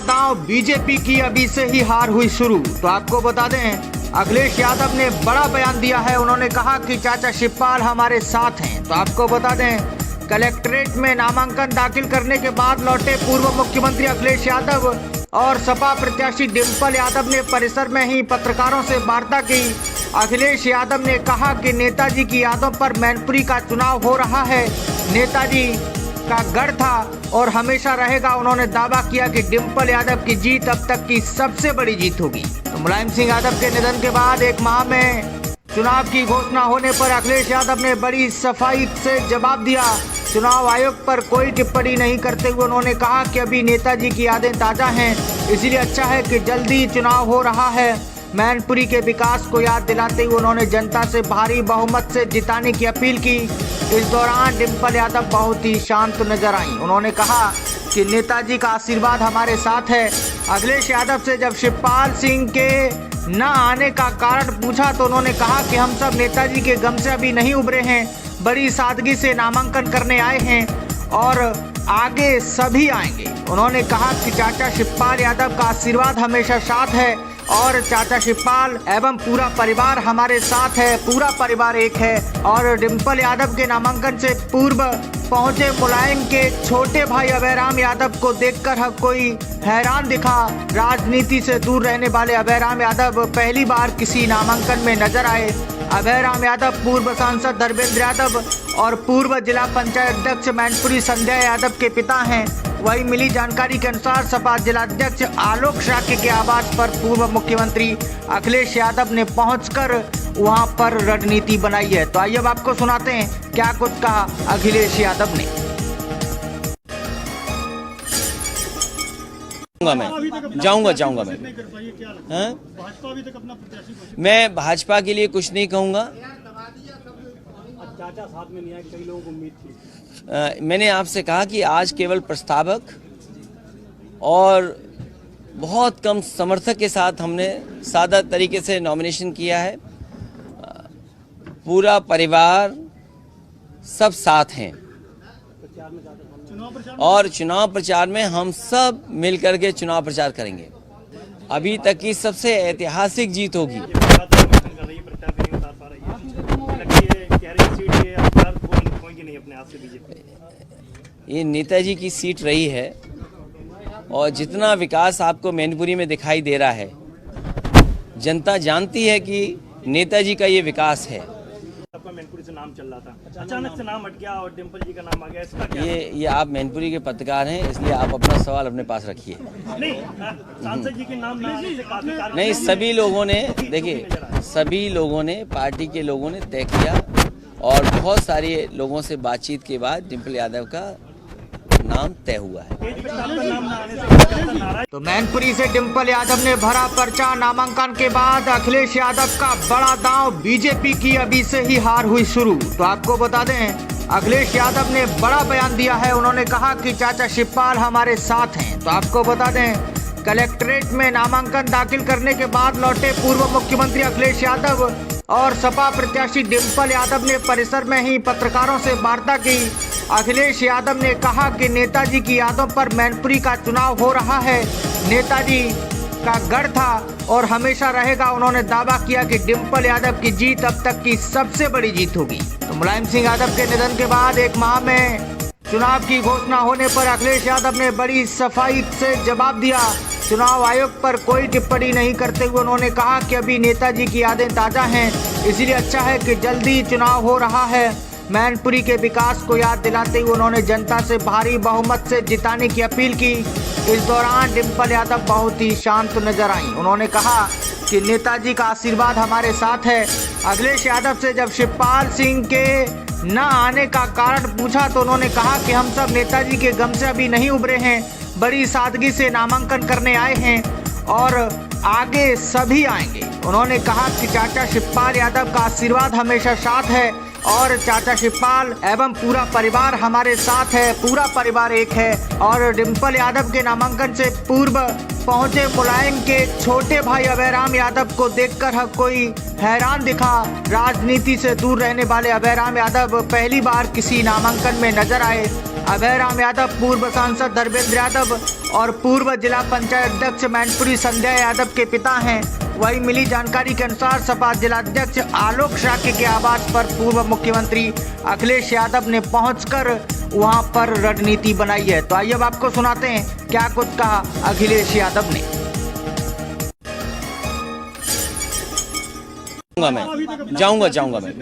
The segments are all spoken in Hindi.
दांव बीजेपी की अभी से ही हार हुई शुरू। तो आपको बता दें, अखिलेश यादव ने बड़ा बयान दिया है। उन्होंने कहा कि चाचा शिवपाल हमारे साथ हैं। तो आपको बता दें, कलेक्ट्रेट में नामांकन दाखिल करने के बाद लौटे पूर्व मुख्यमंत्री अखिलेश यादव और सपा प्रत्याशी डिंपल यादव ने परिसर में ही पत्रकारों से वार्ता की। अखिलेश यादव ने कहा कि नेताजी की यादों पर मैनपुरी का चुनाव हो रहा है। नेताजी का गढ़ था और हमेशा रहेगा। उन्होंने दावा किया कि डिंपल यादव की जीत अब तक की सबसे बड़ी जीत होगी। तो मुलायम सिंह यादव के निधन के बाद एक माह में चुनाव की घोषणा होने पर अखिलेश यादव ने बड़ी सफाई से जवाब दिया। चुनाव आयोग पर कोई टिप्पणी नहीं करते हुए उन्होंने कहा कि अभी नेताजी की यादें ताज़ा हैं, इसीलिए अच्छा है कि जल्दी चुनाव हो रहा है। मैनपुरी के विकास को याद दिलाते हुए उन्होंने जनता से भारी बहुमत से जिताने की अपील की। इस दौरान डिंपल यादव बहुत ही शांत नजर आई। उन्होंने कहा कि नेताजी का आशीर्वाद हमारे साथ है। अखिलेश यादव से जब शिवपाल सिंह के न आने का कारण पूछा तो उन्होंने कहा कि हम सब नेताजी के गम से अभी नहीं उभरे हैं, बड़ी सादगी से नामांकन करने आए हैं और आगे सभी आएंगे। उन्होंने कहा कि चाचा शिवपाल यादव का आशीर्वाद हमेशा साथ है और चाचा शिवपाल एवं पूरा परिवार हमारे साथ है, पूरा परिवार एक है। और डिंपल यादव के नामांकन से पूर्व पहुंचे मुलायम के छोटे भाई अभयराम यादव को देखकर हर कोई हैरान दिखा। राजनीति से दूर रहने वाले अभयराम यादव पहली बार किसी नामांकन में नजर आए। अभयराम यादव पूर्व सांसद धर्मेंद्र यादव और पूर्व जिला पंचायत अध्यक्ष मैनपुरी संध्या यादव के पिता हैं। वही मिली जानकारी के अनुसार सपा जिलाध्यक्ष आलोक शाक्य के आवास पर पूर्व मुख्यमंत्री अखिलेश यादव ने पहुंचकर वहां पर रणनीति बनाई है। तो आइए अब आपको सुनाते हैं क्या कुछ कहा अखिलेश यादव ने। जाऊंगा मैं भाजपा के लिए कुछ नहीं कहूंगा। चाचा साथ में नहीं आए, कई लोगों को उम्मीद थी। मैंने आपसे कहा कि आज केवल प्रस्तावक और बहुत कम समर्थक के साथ हमने सादा तरीके से नॉमिनेशन किया है। पूरा परिवार सब साथ हैं और चुनाव प्रचार में हम सब मिलकर के चुनाव प्रचार करेंगे। अभी तक की सबसे ऐतिहासिक जीत होगी। ये नेताजी की सीट रही है और जितना विकास आपको मैनपुरी में दिखाई दे रहा है, जनता जानती है कि नेताजी का ये विकास है। आपका मैनपुरी से नाम चल रहा था, अचानक से नाम हट गया और डिंपल जी का नाम आ गया, इसका क्या? ये आप मैनपुरी के पत्रकार हैं, इसलिए आप अपना सवाल अपने पास रखिए। नहीं, सांसद जी के नाम ना आने से काफी नहीं, सभी लोगों ने देखिए, सभी लोगों ने पार्टी के लोगों ने तय किया और बहुत सारे लोगों से बातचीत के बाद डिंपल यादव का नाम तय हुआ है। तो मैनपुरी से डिंपल यादव ने भरा पर्चा। नामांकन के बाद अखिलेश यादव का बड़ा दांव बीजेपी की अभी से ही हार हुई शुरू। तो आपको बता दें, अखिलेश यादव ने बड़ा बयान दिया है। उन्होंने कहा कि चाचा शिवपाल हमारे साथ हैं। तो आपको बता दें, कलेक्ट्रेट में नामांकन दाखिल करने के बाद लौटे पूर्व मुख्यमंत्री अखिलेश यादव और सपा प्रत्याशी डिंपल यादव ने परिसर में ही पत्रकारों से वार्ता की। अखिलेश यादव ने कहा कि नेताजी की यादों पर मैनपुरी का चुनाव हो रहा है। नेताजी का गढ़ था और हमेशा रहेगा। उन्होंने दावा किया कि डिंपल यादव की जीत अब तक की सबसे बड़ी जीत होगी। तो मुलायम सिंह यादव के निधन के बाद एक माह में चुनाव की घोषणा होने पर अखिलेश यादव ने बड़ी सफाई से जवाब दिया। चुनाव आयोग पर कोई टिप्पणी नहीं करते हुए उन्होंने कहा कि अभी नेताजी की यादें ताज़ा हैं, इसीलिए अच्छा है कि जल्दी चुनाव हो रहा है। मैनपुरी के विकास को याद दिलाते हुए उन्होंने जनता से भारी बहुमत से जिताने की अपील की। इस दौरान डिंपल यादव बहुत ही शांत नजर आई। उन्होंने कहा कि नेताजी का आशीर्वाद हमारे साथ है। अखिलेश यादव से जब शिवपाल सिंह के न आने का कारण पूछा तो उन्होंने कहा कि हम सब नेताजी के गम से अभी नहीं उभरे हैं, बड़ी सादगी से नामांकन करने आए हैं और आगे सभी आएंगे। उन्होंने कहा कि चाचा शिवपाल यादव का आशीर्वाद हमेशा साथ है और चाचा शिवपाल एवं पूरा परिवार हमारे साथ है, पूरा परिवार एक है। और डिंपल यादव के नामांकन से पूर्व पहुंचे मुलायम के छोटे भाई अभयराम यादव को देखकर हर कोई हैरान दिखा। राजनीति से दूर रहने वाले अभयराम यादव पहली बार किसी नामांकन में नजर आए। अभयराम यादव पूर्व सांसद धर्मेंद्र यादव और पूर्व जिला पंचायत अध्यक्ष मैनपुरी संध्या यादव के पिता हैं। वही मिली जानकारी के अनुसार सपा जिलाध्यक्ष आलोक शाक्य के आवास पर पूर्व मुख्यमंत्री अखिलेश यादव ने पहुंचकर वहां पर रणनीति बनाई है। तो आइए अब आपको सुनाते हैं क्या कुछ कहा अखिलेश यादव ने। मैं जाऊंगा मैं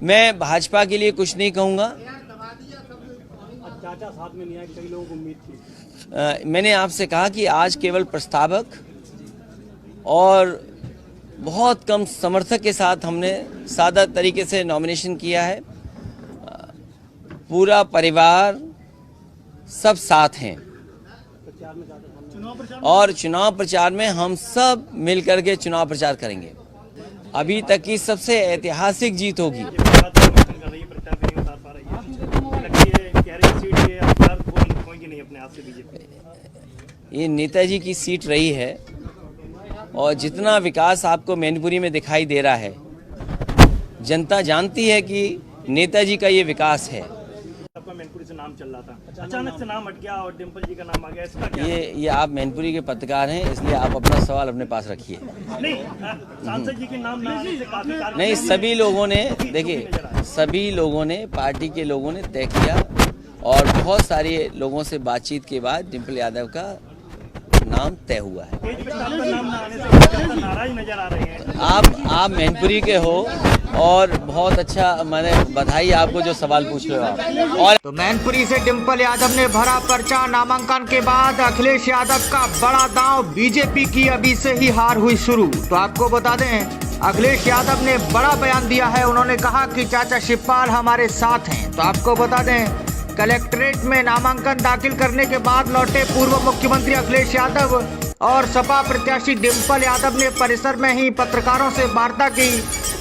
मैं भाजपा के लिए कुछ नहीं कहूंगा। चाचा साथ में नहीं आए, कई लोगों को उम्मीद थी। मैंने आपसे कहा कि आज केवल प्रस्तावक और बहुत कम समर्थक के साथ हमने सादा तरीके से नॉमिनेशन किया है। पूरा परिवार सब साथ हैं और चुनाव प्रचार में हम सब मिलकर के चुनाव प्रचार करेंगे। अभी तक की सबसे ऐतिहासिक जीत होगी। ये नेताजी की सीट रही है और जितना विकास आपको मैनपुरी में दिखाई दे रहा है, जनता जानती है कि नेताजी का ये विकास है। आपका मैनपुरी से नाम चल रहा था, अचानक से नाम हट गया और डिम्पल जी का नाम आ गया, इसका क्या? ये आप मैनपुरी के पत्रकार हैं, इसलिए आप अपना सवाल अपने पास रखिए। नहीं, सांसद जी के नाम ना आने से काफी नहीं, सभी लोगों ने देखिए, सभी लोगों ने, पार्टी के लोगों ने तय किया और बहुत सारे लोगों से बातचीत के बाद डिम्पल यादव का नाम तय हुआ है। नाम ना आने से नाराज नजर आ रहे हैं। आप मैनपुरी के हो और बहुत अच्छा, मैंने बधाई आपको जो सवाल पूछ रहे हो आप। और तो मैनपुरी से डिम्पल यादव ने भरा पर्चा। नामांकन के बाद अखिलेश यादव का बड़ा दांव, बीजेपी की अभी से ही हार हुई शुरू। तो आपको बता दें, अखिलेश यादव ने बड़ा बयान दिया है। उन्होंने कहा कि चाचा शिवपाल हमारे साथ हैं। तो आपको बता दें, कलेक्ट्रेट में नामांकन दाखिल करने के बाद लौटे पूर्व मुख्यमंत्री अखिलेश यादव और सपा प्रत्याशी डिम्पल यादव ने परिसर में ही पत्रकारों से वार्ता की।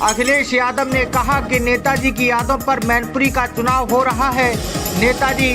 अखिलेश यादव ने कहा कि नेताजी की यादों पर मैनपुरी का चुनाव हो रहा है। नेताजी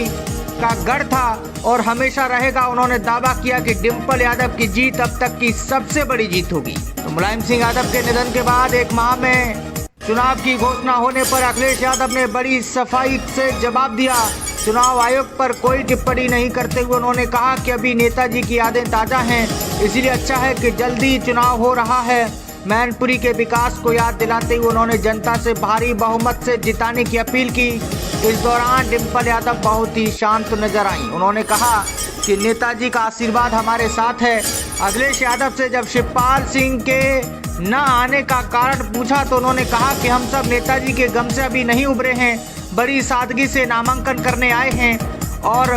का गढ़ था और हमेशा रहेगा। उन्होंने दावा किया कि डिम्पल यादव की जीत अब तक की सबसे बड़ी जीत होगी। तो मुलायम सिंह यादव के निधन के बाद एक माह में चुनाव की घोषणा होने पर अखिलेश यादव ने बड़ी सफाई से जवाब दिया। चुनाव आयोग पर कोई टिप्पणी नहीं करते हुए उन्होंने कहा कि अभी नेताजी की यादें ताज़ा हैं, इसीलिए अच्छा है कि जल्दी चुनाव हो रहा है। मैनपुरी के विकास को याद दिलाते हुए उन्होंने जनता से भारी बहुमत से जिताने की अपील की। इस दौरान डिम्पल यादव बहुत ही शांत नजर आई। उन्होंने कहा कि नेताजी का आशीर्वाद हमारे साथ है। अखिलेश यादव से जब शिवपाल सिंह के न आने का कारण पूछा तो उन्होंने कहा कि हम सब नेताजी के गम से अभी नहीं उभरे हैं, बड़ी सादगी से नामांकन करने आए हैं और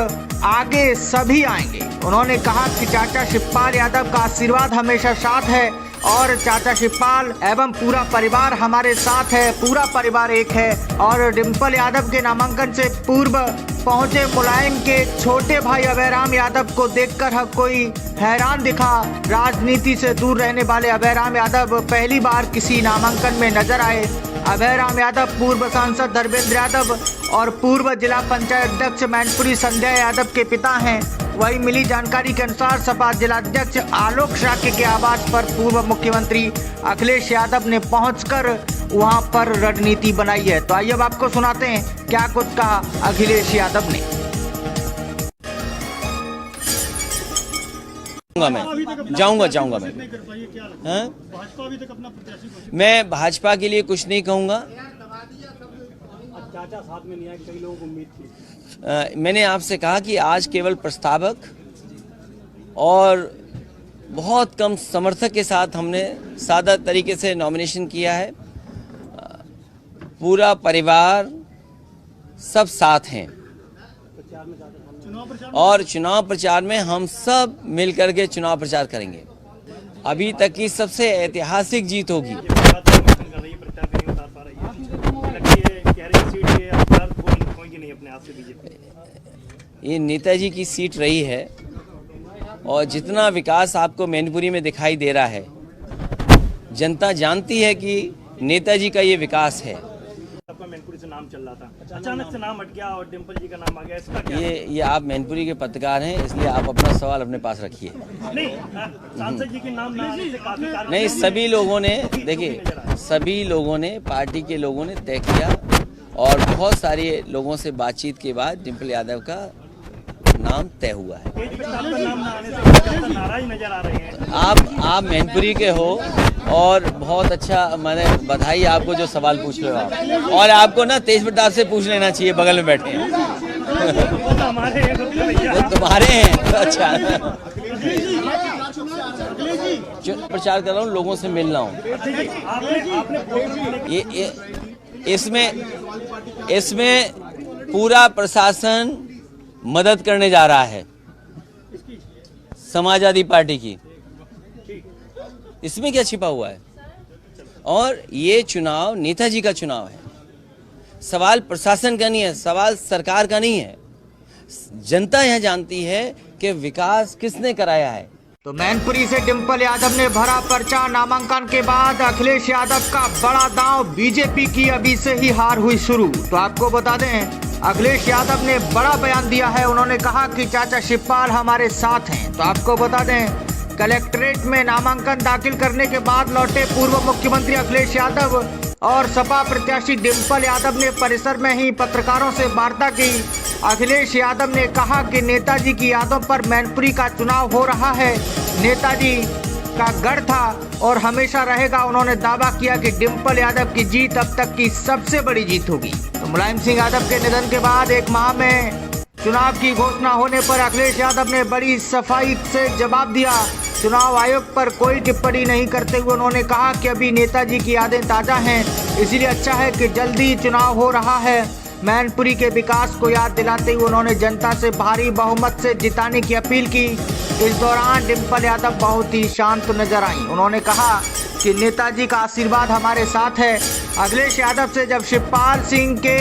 आगे सभी आएंगे। उन्होंने कहा कि चाचा शिवपाल यादव का आशीर्वाद हमेशा साथ है और चाचा शिवपाल एवं पूरा परिवार हमारे साथ है, पूरा परिवार एक है। और डिम्पल यादव के नामांकन से पूर्व पहुंचे मुलायम के छोटे भाई अभयराम यादव को देखकर हर कोई हैरान दिखा। राजनीति से दूर रहने वाले अभयराम यादव पहली बार किसी नामांकन में नजर आए। अभयराम यादव पूर्व सांसद धर्मेंद्र यादव और पूर्व जिला पंचायत अध्यक्ष मैनपुरी संध्या यादव के पिता हैं। वही मिली जानकारी के अनुसार सपा जिलाध्यक्ष आलोक शाक्य के आवास पर पूर्व मुख्यमंत्री अखिलेश यादव ने पहुंचकर वहां पर रणनीति बनाई है। तो आइए अब आपको सुनाते हैं क्या कुछ कहा अखिलेश यादव ने। मैं जाऊंगा मैं भाजपा के लिए कुछ नहीं कहूंगा। चाचा साथ में नहीं आए, कई लोगों को उम्मीद थी। मैंने आपसे कहा कि आज केवल प्रस्तावक और बहुत कम समर्थक के साथ हमने सादा तरीके से नॉमिनेशन किया है। पूरा परिवार सब साथ हैं और चुनाव प्रचार में हम सब मिलकर के चुनाव प्रचार करेंगे। अभी तक की सबसे ऐतिहासिक जीत होगी। ये नेताजी की सीट रही है और जितना विकास आपको मैनपुरी में दिखाई दे रहा है, जनता जानती है कि नेताजी का ये विकास है। आपका मैनपुरी से नाम चल रहा था, अचानक से नाम हट गया और डिम्पल जी का नाम आ गया, इसका क्या? ये आप मैनपुरी के पत्रकार हैं, इसलिए आप अपना सवाल अपने पास रखिए। नहीं, सांसद जी के नाम ना आने से काफी नहीं, सभी लोगों ने देखिए, सभी लोगों ने, पार्टी के लोगों ने तय किया और बहुत सारे लोगों से बातचीत के बाद डिम्पल यादव का नाम तय हुआ है। तेज प्रताप का नाम ना आने से जनता नाराज नजर आ रहे हैं। आप मैनपुरी के हो और बहुत अच्छा, मैंने बधाई आपको जो सवाल पूछ रहे हो आप, और आपको ना तेज प्रताप से पूछ लेना चाहिए, बगल में बैठे हैं। वो तो हमारे हैं, तो भैया। वो तुम्हारे हैं तो अच्छा। प्रचार कर रहा हूँ, लोगों से मिल रहा हूँ। इसमें पूरा प्रशासन मदद करने जा रहा है समाजवादी पार्टी की। इसमें क्या छिपा हुआ है? और ये चुनाव नेताजी का चुनाव है। सवाल प्रशासन का नहीं है, सवाल सरकार का नहीं है। जनता यह जानती है कि विकास किसने कराया है। तो मैनपुरी से डिंपल यादव ने भरा पर्चा। नामांकन के बाद अखिलेश यादव का बड़ा दांव, बीजेपी की अभी से ही हार हुई शुरू। तो आपको बता दें, अखिलेश यादव ने बड़ा बयान दिया है। उन्होंने कहा कि चाचा शिवपाल हमारे साथ हैं। तो आपको बता दें, कलेक्ट्रेट में नामांकन दाखिल करने के बाद लौटे पूर्व मुख्यमंत्री अखिलेश यादव और सपा प्रत्याशी डिंपल यादव ने परिसर में ही पत्रकारों से वार्ता की। अखिलेश यादव ने कहा कि नेताजी की यादों पर मैनपुरी का चुनाव हो रहा है। नेताजी का गढ़ था और हमेशा रहेगा। उन्होंने दावा किया कि डिंपल यादव की जीत अब तक की सबसे बड़ी जीत होगी। तो मुलायम सिंह यादव के निधन के बाद एक माह में चुनाव की घोषणा होने पर अखिलेश यादव ने बड़ी सफाई से जवाब दिया। चुनाव आयोग पर कोई टिप्पणी नहीं करते हुए उन्होंने कहा कि अभी नेताजी की यादें ताज़ा हैं, इसलिए अच्छा है कि जल्दी चुनाव हो रहा है। मैनपुरी के विकास को याद दिलाते हुए उन्होंने जनता से भारी बहुमत से जिताने की अपील की। इस दौरान डिंपल यादव बहुत ही शांत नजर आई। उन्होंने कहा कि नेताजी का आशीर्वाद हमारे साथ है। अखिलेश यादव से जब शिवपाल सिंह के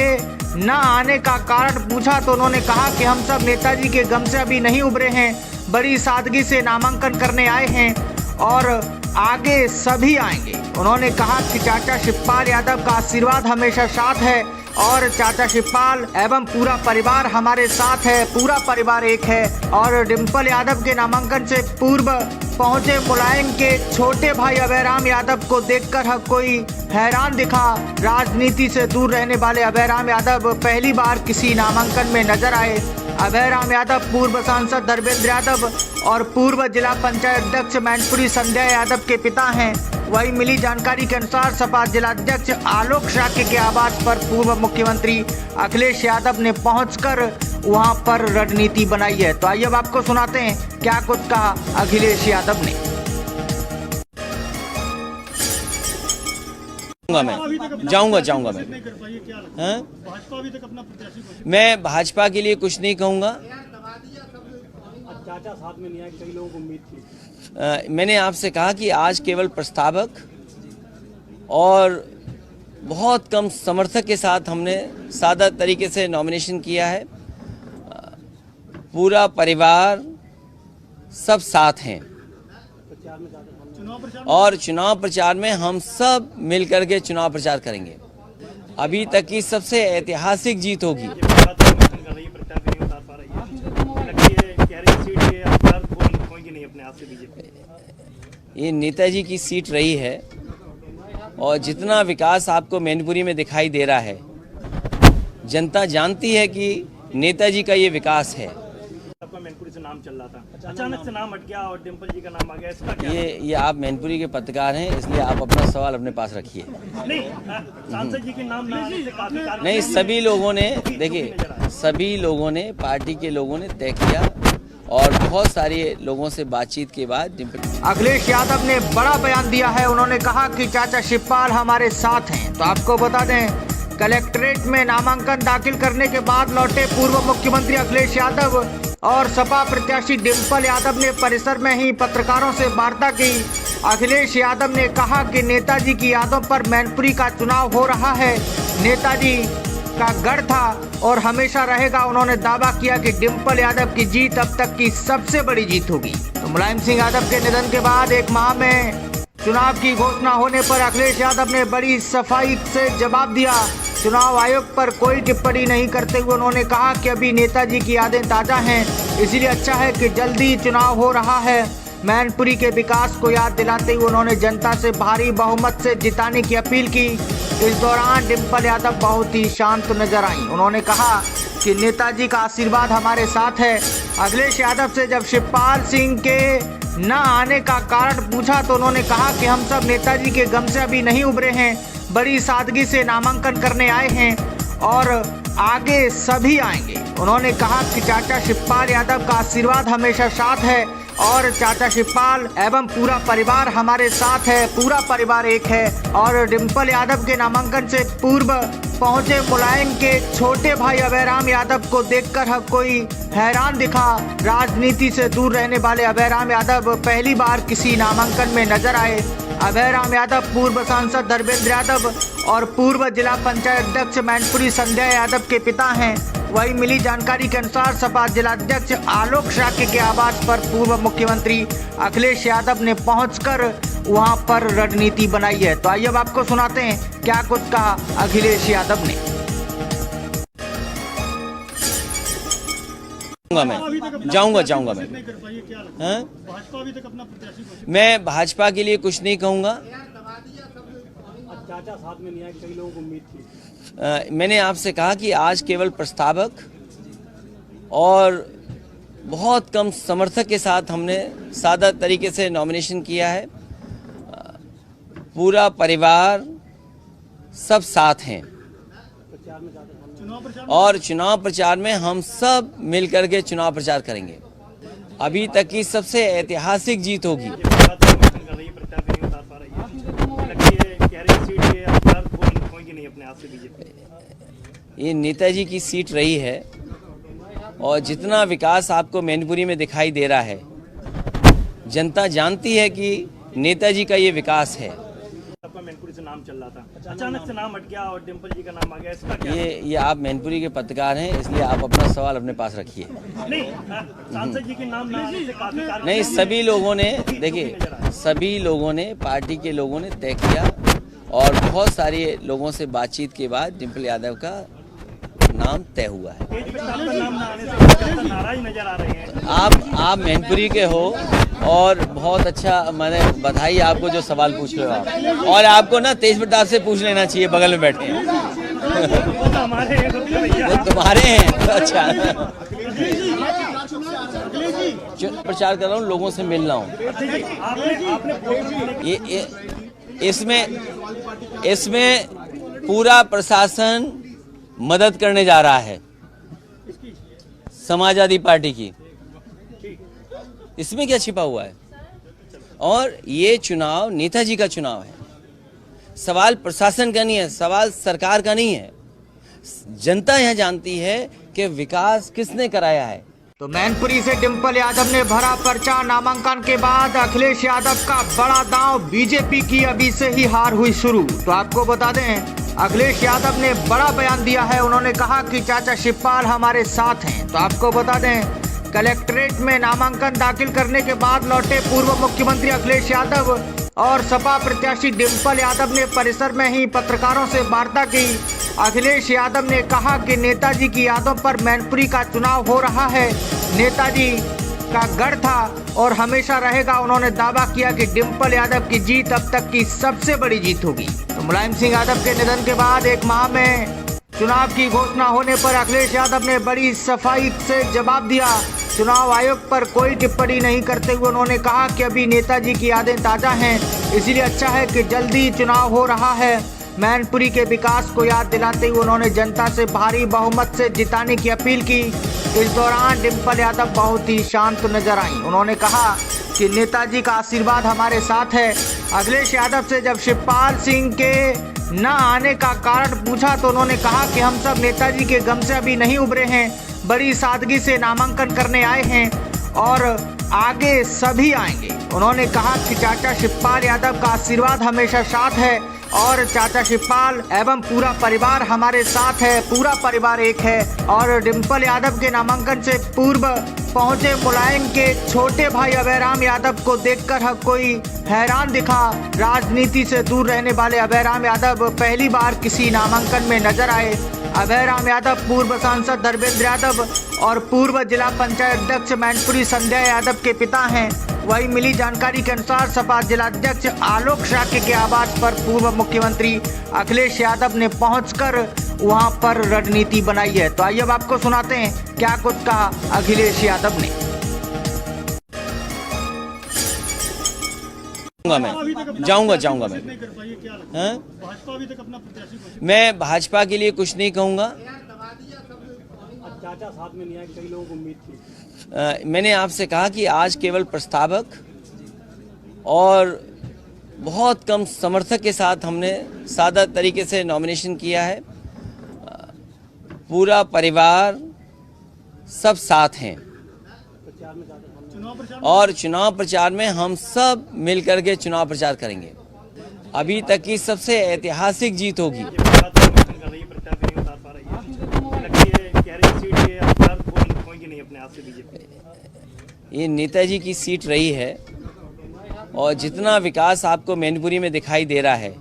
न आने का कारण पूछा तो उन्होंने कहा कि हम सब नेताजी के गम से अभी नहीं उभरे हैं, बड़ी सादगी से नामांकन करने आए हैं और आगे सभी आएंगे। उन्होंने कहा कि चाचा शिवपाल यादव का आशीर्वाद हमेशा साथ है और चाचा शिवपाल एवं पूरा परिवार हमारे साथ है, पूरा परिवार एक है। और डिंपल यादव के नामांकन से पूर्व पहुंचे मुलायम के छोटे भाई अभयराम यादव को देखकर हर कोई हैरान दिखा। राजनीति से दूर रहने वाले अभयराम यादव पहली बार किसी नामांकन में नजर आए। अभयराम यादव पूर्व सांसद धर्मेंद्र यादव और पूर्व जिला पंचायत अध्यक्ष मैनपुरी संध्या यादव के पिता हैं। वही मिली जानकारी के अनुसार सपा जिलाध्यक्ष आलोक शाक्य के आवास पर पूर्व मुख्यमंत्री अखिलेश यादव ने पहुंचकर वहां पर रणनीति बनाई है। तो आइए अब आपको सुनाते हैं क्या कुछ कहा अखिलेश यादव ने। जाऊंगा मैं। मैं भाजपा के लिए कुछ नहीं कहूंगा। चाचा साथ में नहीं आए, कई लोगों को उम्मीद थी। मैंने आपसे कहा कि आज केवल प्रस्तावक और बहुत कम समर्थक के साथ हमने सादा तरीके से नॉमिनेशन किया है। पूरा परिवार सब साथ हैं और चुनाव प्रचार में हम सब मिलकर के चुनाव प्रचार करेंगे। अभी तक की सबसे ऐतिहासिक जीत होगी। ये नेताजी की सीट रही है और जितना विकास आपको मैनपुरी में दिखाई दे रहा है, जनता जानती है कि नेताजी का ये विकास है। आपका मैनपुरी से नाम चल रहा था, अचानक से नाम हट गया और डिंपल जी का नाम आ गया, इसका क्या? ये आप मैनपुरी के पत्रकार हैं, इसलिए आप अपना सवाल अपने पास रखिए। नहीं, सांसद जी के नाम ना आने से काफी कारण नहीं, सभी लोगों ने, देखिए सभी लोगों ने, पार्टी के लोगों ने तय किया और बहुत सारे लोगों से बातचीत के बाद अखिलेश यादव ने बड़ा बयान दिया है। उन्होंने कहा कि चाचा शिवपाल हमारे साथ हैं। तो आपको बता दें, कलेक्ट्रेट में नामांकन दाखिल करने के बाद लौटे पूर्व मुख्यमंत्री अखिलेश यादव और सपा प्रत्याशी डिंपल यादव ने परिसर में ही पत्रकारों से वार्ता की। अखिलेश यादव ने कहा कि नेताजी की यादों पर मैनपुरी का चुनाव हो रहा है। नेताजी का गढ़ था और हमेशा रहेगा। उन्होंने दावा किया कि डिंपल यादव की जीत अब तक की सबसे बड़ी जीत होगी। तो मुलायम सिंह यादव के निधन के बाद एक माह में चुनाव की घोषणा होने पर अखिलेश यादव ने बड़ी सफाई से जवाब दिया। चुनाव आयोग पर कोई टिप्पणी नहीं करते हुए उन्होंने कहा कि अभी नेताजी की यादें ताज़ा हैं, इसलिए अच्छा है कि जल्दी चुनाव हो रहा है। मैनपुरी के विकास को याद दिलाते हुए उन्होंने जनता से भारी बहुमत से जिताने की अपील की। इस दौरान डिंपल यादव बहुत ही शांत नजर आई। उन्होंने कहा कि नेताजी का आशीर्वाद हमारे साथ है अखिलेश यादव से जब शिवपाल सिंह के न आने का कारण पूछा तो उन्होंने कहा कि हम सब नेताजी के गम से अभी नहीं उभरे हैं, बड़ी सादगी से नामांकन करने आए हैं और आगे सभी आएंगे। उन्होंने कहा कि चाचा शिवपाल यादव का आशीर्वाद हमेशा साथ है और चाचा शिवपाल एवं पूरा परिवार हमारे साथ है, पूरा परिवार एक है। और डिम्पल यादव के नामांकन से पूर्व पहुंचे मुलायम के छोटे भाई अभयराम यादव को देखकर हर कोई हैरान दिखा। राजनीति से दूर रहने वाले अभयराम यादव पहली बार किसी नामांकन में नजर आए। अभयराम यादव पूर्व सांसद धर्मेंद्र यादव और पूर्व जिला पंचायत अध्यक्ष मैनपुरी संध्या यादव के पिता हैं। वही मिली जानकारी के अनुसार सपा जिलाध्यक्ष आलोक शाक्य के आवास पर पूर्व मुख्यमंत्री अखिलेश यादव ने पहुंचकर वहां पर रणनीति बनाई है। तो आइए अब आपको सुनाते हैं क्या कुछ कहा अखिलेश यादव ने। जाऊंगा मैं हाँ? मैं भाजपा के लिए कुछ नहीं कहूंगा। चाचा साथ में नहीं आए, कई लोगों को उम्मीद थी। मैंने आपसे कहा कि आज केवल प्रस्तावक और बहुत कम समर्थक के साथ हमने सादा तरीके से नॉमिनेशन किया है। पूरा परिवार सब साथ हैं और चुनाव प्रचार में हम सब मिलकर के चुनाव प्रचार करेंगे। अभी तक की सबसे ऐतिहासिक जीत होगी। ये नेताजी की सीट रही है और जितना विकास आपको मैनपुरी में दिखाई दे रहा है, जनता जानती है कि नेताजी का ये विकास है। आपका मैनपुरी से नाम चल रहा था, अचानक से नाम हट गया और डिम्पल जी का नाम आ गया, इसका क्या? ये आप मैनपुरी के पत्रकार हैं, इसलिए आप अपना सवाल अपने पास रखिए। नहीं, सांसद जी के नाम ना आने से काफी कारण नहीं, सभी लोगों ने देखिए, सभी लोगों ने पार्टी के लोगों ने तय किया और बहुत सारे लोगों से बातचीत के बाद डिम्पल यादव का नाम तय हुआ है। नाम ना आने से नाराज नजर आ रहे हैं। आप मैनपुरी के हो और बहुत अच्छा, मैंने बधाई आपको जो सवाल पूछ रहे हो आप। और आपको ना तेज प्रताप से पूछ लेना चाहिए, बगल में बैठे हैं। वो तुम्हारे हैं तो अच्छा। प्रचार कर रहा हूँ, लोगों से मिल रहा हूँ। इसमें पूरा प्रशासन मदद करने जा रहा है, समाजवादी पार्टी की। इसमें क्या छिपा हुआ है? और ये चुनाव नेताजी का चुनाव है, सवाल प्रशासन का नहीं है, सवाल सरकार का नहीं है। जनता यह जानती है कि विकास किसने कराया है। तो मैनपुरी से डिम्पल यादव ने भरा पर्चा। नामांकन के बाद अखिलेश यादव का बड़ा दांव, बीजेपी की अभी से ही हार हुई शुरू। तो आपको बता दें, अखिलेश यादव ने बड़ा बयान दिया है। उन्होंने कहा कि चाचा शिवपाल हमारे साथ हैं। तो आपको बता दें, कलेक्ट्रेट में नामांकन दाखिल करने के बाद लौटे पूर्व मुख्यमंत्री अखिलेश यादव और सपा प्रत्याशी डिम्पल यादव ने परिसर में ही पत्रकारों से वार्ता की। अखिलेश यादव ने कहा कि नेताजी की यादों पर मैनपुरी का चुनाव हो रहा है, नेताजी का गढ़ था और हमेशा रहेगा। उन्होंने दावा किया कि डिम्पल यादव की जीत अब तक की सबसे बड़ी जीत होगी। तो मुलायम सिंह यादव के निधन के बाद एक माह में चुनाव की घोषणा होने पर अखिलेश यादव ने बड़ी सफाई से जवाब दिया। चुनाव आयोग पर कोई टिप्पणी नहीं करते हुए उन्होंने कहा कि अभी नेताजी की यादें ताज़ा हैं, इसीलिए अच्छा है कि जल्दी चुनाव हो रहा है। मैनपुरी के विकास को याद दिलाते हुए उन्होंने जनता से भारी बहुमत से जिताने की अपील की। इस दौरान डिम्पल यादव बहुत ही शांत नजर आई। उन्होंने कहा कि नेताजी का आशीर्वाद हमारे साथ है। अखिलेश यादव से जब शिवपाल सिंह के न आने का कारण पूछा तो उन्होंने कहा कि हम सब नेताजी के गम से अभी नहीं उभरे हैं, बड़ी सादगी से नामांकन करने आए हैं और आगे सभी आएंगे। उन्होंने कहा कि चाचा शिवपाल यादव का आशीर्वाद हमेशा साथ है और चाचा शिवपाल एवं पूरा परिवार हमारे साथ है, पूरा परिवार एक है। और डिम्पल यादव के नामांकन से पूर्व पहुंचे मुलायम के छोटे भाई अभयराम यादव को देखकर हर कोई हैरान दिखा। राजनीति से दूर रहने वाले अभयराम यादव पहली बार किसी नामांकन में नजर आए। अभयराम यादव पूर्व सांसद धर्मेंद्र यादव और पूर्व जिला पंचायत अध्यक्ष मैनपुरी संध्या यादव के पिता हैं। वही मिली जानकारी के अनुसार सपा जिलाध्यक्ष आलोक शाक्य के आवास पर पूर्व मुख्यमंत्री अखिलेश यादव ने पहुंचकर वहां पर रणनीति बनाई है। तो आइए अब आपको सुनाते हैं क्या कुछ कहा अखिलेश यादव ने। जाऊंगा मैं हाँ? मैं भाजपा के लिए कुछ नहीं कहूंगा। चाचा साथ में नहीं आए, कई लोगों को उम्मीद थी। मैंने आपसे कहा कि आज केवल प्रस्तावक और बहुत कम समर्थक के साथ हमने सादा तरीके से नॉमिनेशन किया है। पूरा परिवार सब साथ हैं और चुनाव प्रचार में हम सब मिलकर के चुनाव प्रचार करेंगे। अभी तक की सबसे ऐतिहासिक जीत होगी। ये नेताजी की सीट रही है और जितना विकास आपको मैनपुरी में दिखाई दे रहा है,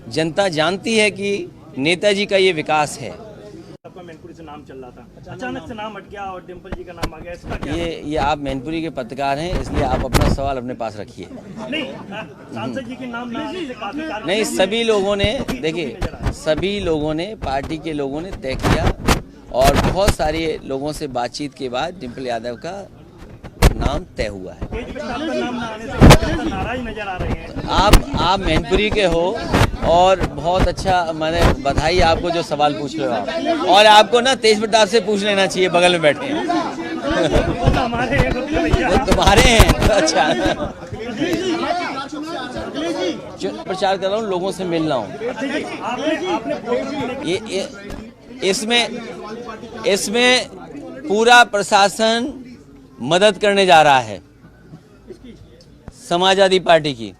जनता जानती है कि नेताजी का ये विकास है। आपका मैनपुरी से नाम चल रहा था, अचानक से नाम हट गया और डिम्पल जी का नाम आ गया, इसका क्या? ये आप मैनपुरी के पत्रकार हैं, इसलिए आप अपना सवाल अपने पास रखिए। नहीं, सांसद जी के नाम ना आने से काफी नहीं, सभी लोगों ने देखिए, सभी लोगों ने, पार्टी के लोगों ने तय किया और बहुत सारे लोगों से बातचीत के बाद डिम्पल यादव का नाम तय हुआ है। नाम ना आने से नाराज नजर आ रहे हैं। आप मैनपुरी के हो और बहुत अच्छा, मैंने बधाई आपको जो सवाल पूछ रहे हो आप, और आपको ना तेज प्रताप से पूछ लेना चाहिए, बगल में बैठे हैं। वो तो हमारे हैं, वो तुम्हारे हैं। अच्छा, प्रचार कर रहा हूँ, लोगों से मिल रहा हूँ। इसमें पूरा प्रशासन मदद करने जा रहा है समाजवादी पार्टी की।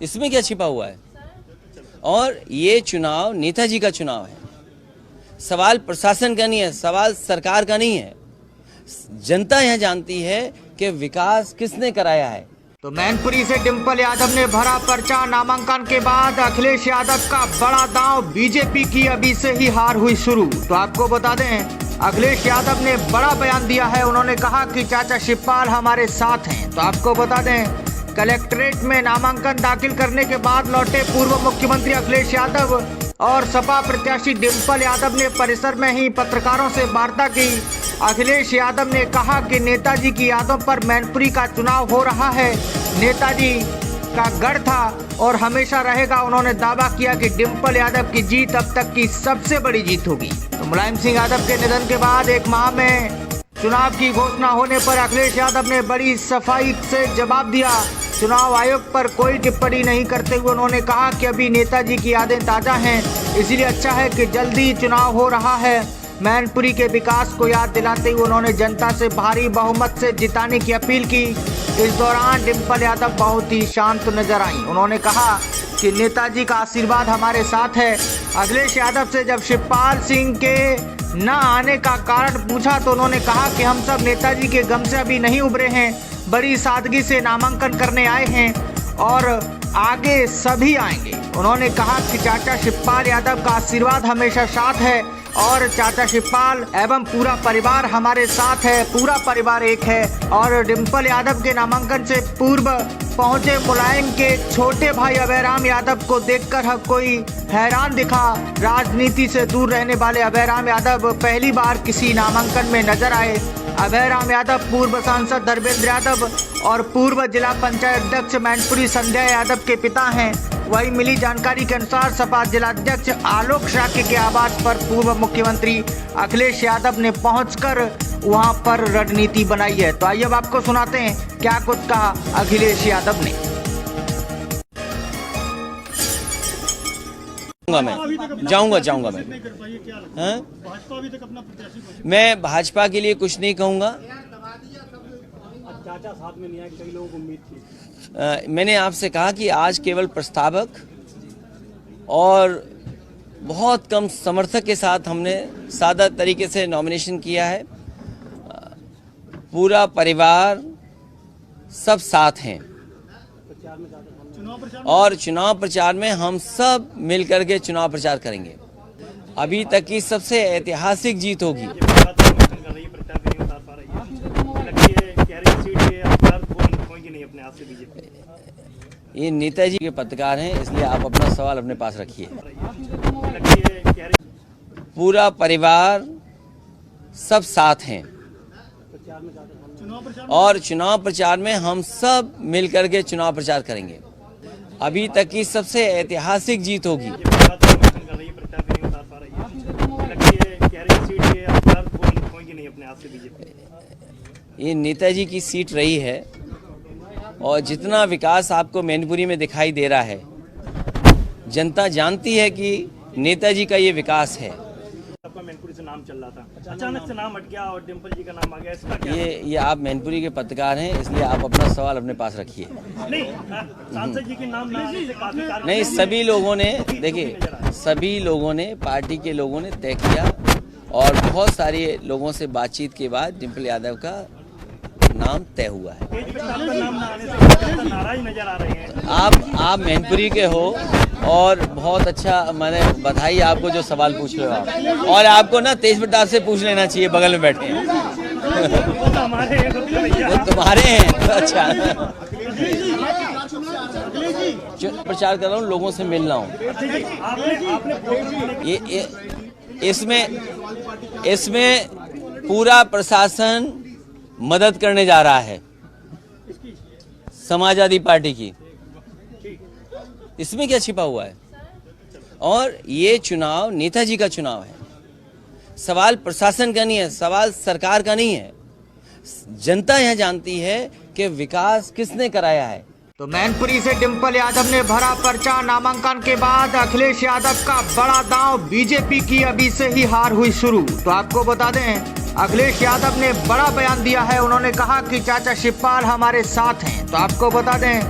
इसमें क्या छिपा हुआ है? और ये चुनाव नेताजी का चुनाव है। सवाल प्रशासन का नहीं है, सवाल सरकार का नहीं है। जनता यह जानती है कि विकास किसने कराया है। तो मैनपुरी से डिम्पल यादव ने भरा पर्चा। नामांकन के बाद अखिलेश यादव का बड़ा दांव, बीजेपी की अभी से ही हार हुई शुरू। तो आपको बता दें, अखिलेश यादव ने बड़ा बयान दिया है। उन्होंने कहा कि चाचा शिवपाल हमारे साथ हैं। तो आपको बता दें, कलेक्ट्रेट में नामांकन दाखिल करने के बाद लौटे पूर्व मुख्यमंत्री अखिलेश यादव और सपा प्रत्याशी डिम्पल यादव ने परिसर में ही पत्रकारों से वार्ता की। अखिलेश यादव ने कहा कि नेताजी की यादों पर मैनपुरी का चुनाव हो रहा है। नेताजी का गढ़ था और हमेशा रहेगा। उन्होंने दावा किया कि डिम्पल यादव की जीत अब तक की सबसे बड़ी जीत होगी। तो मुलायम सिंह यादव के निधन के बाद एक माह में चुनाव की घोषणा होने पर अखिलेश यादव ने बड़ी सफाई से जवाब दिया। चुनाव आयोग पर कोई टिप्पणी नहीं करते हुए उन्होंने कहा कि अभी नेताजी की यादें ताज़ा हैं, इसलिए अच्छा है कि जल्दी चुनाव हो रहा है। मैनपुरी के विकास को याद दिलाते हुए उन्होंने जनता से भारी बहुमत से जिताने की अपील की। इस दौरान डिम्पल यादव बहुत ही शांत नजर आई। उन्होंने कहा कि नेताजी का आशीर्वाद हमारे साथ है। अखिलेश यादव से जब शिवपाल सिंह के न आने का कारण पूछा तो उन्होंने कहा कि हम सब नेताजी के गम से अभी नहीं उभरे हैं, बड़ी सादगी से नामांकन करने आए हैं और आगे सभी आएंगे। उन्होंने कहा कि चाचा शिवपाल यादव का आशीर्वाद हमेशा साथ है और चाचा शिवपाल एवं पूरा परिवार हमारे साथ है, पूरा परिवार एक है। और डिम्पल यादव के नामांकन से पूर्व पहुंचे मुलायम के छोटे भाई अभयराम यादव को देखकर हर कोई हैरान दिखा। राजनीति से दूर रहने वाले अभयराम यादव पहली बार किसी नामांकन में नजर आए। अभयराम यादव पूर्व सांसद धर्मेंद्र यादव और पूर्व जिला पंचायत अध्यक्ष मैनपुरी संध्या यादव के पिता हैं। वही मिली जानकारी के अनुसार सपा जिलाध्यक्ष आलोक शाक्य के आवास पर पूर्व मुख्यमंत्री अखिलेश यादव ने पहुंचकर वहां पर रणनीति बनाई है। तो आइए अब आपको सुनाते हैं क्या कुछ कहा अखिलेश यादव ने। जाऊंगा मैं हाँ? मैं भाजपा के लिए कुछ नहीं कहूंगा। चाचा साथ में नहीं आए, कई लोगों को उम्मीद थी। मैंने आपसे कहा कि आज केवल प्रस्तावक और बहुत कम समर्थक के साथ हमने सादा तरीके से नॉमिनेशन किया है। पूरा परिवार सब साथ हैं और चुनाव प्रचार में हम सब मिलकर के चुनाव प्रचार करेंगे। अभी तक की सबसे ऐतिहासिक जीत होगी। अपने आप से बीजेपी? ये नेताजी के पत्रकार हैं, इसलिए आप अपना सवाल अपने पास रखिए। पूरा परिवार सब साथ हैं और चुनाव प्रचार में हम सब मिलकर के चुनाव प्रचार करेंगे। अभी तक की सबसे ऐतिहासिक जीत होगी। ये नेताजी की सीट रही है और जितना विकास आपको मैनपुरी में दिखाई दे रहा है, जनता जानती है कि नेताजी का ये विकास है। आपका मैनपुरी से नाम चल रहा था, अचानक से नाम हट गया और डिम्पल जी का नाम आ गया, इसका क्या? ये आप मैनपुरी के पत्रकार हैं, इसलिए आप अपना सवाल अपने पास रखिए। नहीं, सांसद जी के नाम ना आने से काफी नहीं, सभी लोगों ने, देखिए, सभी लोगों ने, पार्टी के लोगों ने तय किया और बहुत सारे लोगों से बातचीत के बाद डिम्पल यादव का नाम तय हुआ है। नाम ना आने से नाराज नजर आ रहे हैं। आप मैनपुरी के हो और बहुत अच्छा, मैंने बधाई आपको जो सवाल पूछ रहे हो आप, और आपको ना तेज प्रताप से पूछ लेना चाहिए, बगल में बैठे हैं। वो तुम्हारे हैं तो अच्छा। प्रचार कर रहा हूँ, लोगों से मिल रहा हूँ। ये इसमें पूरा प्रशासन मदद करने जा रहा है, समाजवादी पार्टी की। इसमें क्या छिपा हुआ है? और ये चुनाव नेताजी का चुनाव है। सवाल प्रशासन का नहीं है, सवाल सरकार का नहीं है। जनता यह जानती है कि विकास किसने कराया है। तो मैनपुरी से डिम्पल यादव ने भरा पर्चा। नामांकन के बाद अखिलेश यादव का बड़ा दांव, बीजेपी की अभी से ही हार हुई शुरू। तो आपको बता दें, अखिलेश यादव ने बड़ा बयान दिया है। उन्होंने कहा कि चाचा शिवपाल हमारे साथ हैं। तो आपको बता दें,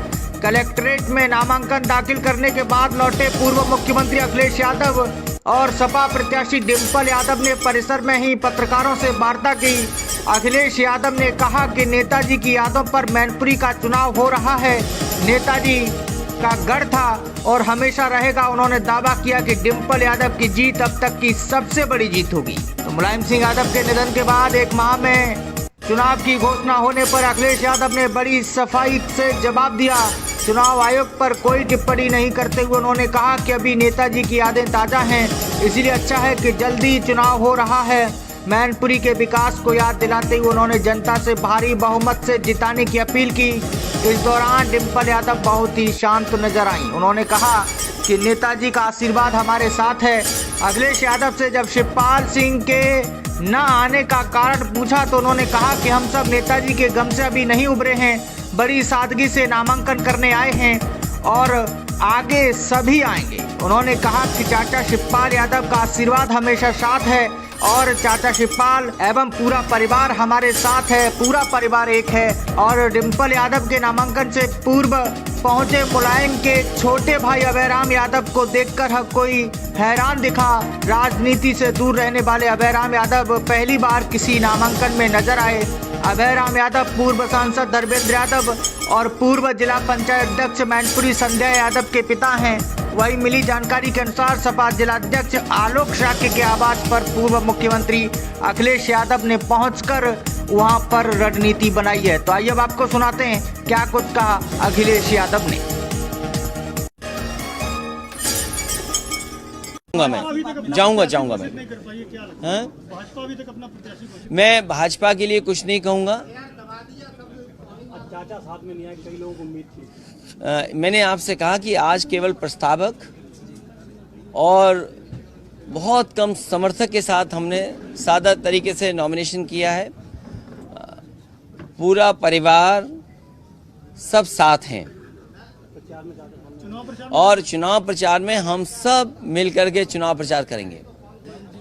कलेक्ट्रेट में नामांकन दाखिल करने के बाद लौटे पूर्व मुख्यमंत्री अखिलेश यादव और सपा प्रत्याशी डिम्पल यादव ने परिसर में ही पत्रकारों से वार्ता की। अखिलेश यादव ने कहा कि नेताजी की यादों पर मैनपुरी का चुनाव हो रहा है। नेताजी का गढ़ था और हमेशा रहेगा। उन्होंने दावा किया कि डिम्पल यादव की जीत अब तक की सबसे बड़ी जीत होगी। तो मुलायम सिंह यादव के निधन के बाद एक माह में चुनाव की घोषणा होने पर अखिलेश यादव ने बड़ी सफाई से जवाब दिया। चुनाव आयोग पर कोई टिप्पणी नहीं करते हुए उन्होंने कहा कि अभी नेताजी की यादें ताज़ा हैं, इसीलिए अच्छा है कि जल्दी चुनाव हो रहा है। मैनपुरी के विकास को याद दिलाते हुए उन्होंने जनता से भारी बहुमत से जिताने की अपील की। इस दौरान डिम्पल यादव बहुत ही शांत नजर आई। उन्होंने कहा कि नेताजी का आशीर्वाद हमारे साथ है। अखिलेश यादव से जब शिवपाल सिंह के न आने का कारण पूछा तो उन्होंने कहा कि हम सब नेताजी के गम से अभी नहीं उभरे हैं, बड़ी सादगी से नामांकन करने आए हैं और आगे सभी आएंगे। उन्होंने कहा कि चाचा शिवपाल यादव का आशीर्वाद हमेशा साथ है और चाचा शिवपाल एवं पूरा परिवार हमारे साथ है, पूरा परिवार एक है। और डिम्पल यादव के नामांकन से पूर्व पहुंचे मुलायम के छोटे भाई अभयराम यादव को देखकर हर कोई हैरान दिखा। राजनीति से दूर रहने वाले अभयराम यादव पहली बार किसी नामांकन में नजर आए। अभयराम यादव पूर्व सांसद धर्मेंद्र यादव और पूर्व जिला पंचायत अध्यक्ष मैनपुरी संध्या यादव के पिता हैं। वही मिली जानकारी के अनुसार सपा जिलाध्यक्ष आलोक शाक्य के आवास पर पूर्व मुख्यमंत्री अखिलेश यादव ने पहुंचकर वहां पर रणनीति बनाई है। तो आइए अब आपको सुनाते हैं क्या कुछ कहा अखिलेश यादव ने। जाऊंगा मैं भाजपा के लिए कुछ नहीं कहूंगा। चाचा साथ में नहीं आए, कई लोगों को उम्मीद थी। मैंने आपसे कहा कि आज केवल प्रस्तावक और बहुत कम समर्थक के साथ हमने सादा तरीके से नॉमिनेशन किया है। पूरा परिवार सब साथ हैं और चुनाव प्रचार में हम सब मिलकर के चुनाव प्रचार करेंगे।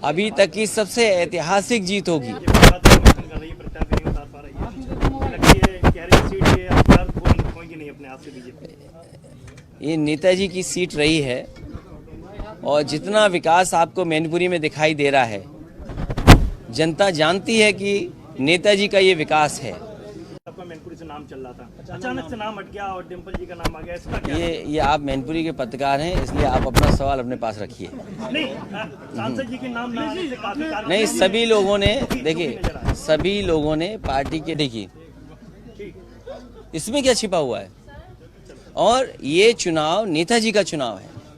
अभी तक की सबसे ऐतिहासिक जीत होगी। ये नेताजी की सीट रही है और जितना विकास आपको मैनपुरी में दिखाई दे रहा है, जनता जानती है कि नेताजी का ये विकास है। आपका मैनपुरी से नाम चल रहा था, अचानक से नाम हट गया और डिम्पल जी का नाम आ गया, इसका क्या? ये आप मैनपुरी के पत्रकार हैं, इसलिए आप अपना सवाल अपने पास रखिए। नहीं, सांसद जी के नाम ना आने से काफी नहीं, सभी लोगों ने, देखिए, सभी लोगों ने पार्टी के, देखिए, इसमें क्या छिपा हुआ है? और ये चुनाव नेताजी का चुनाव है।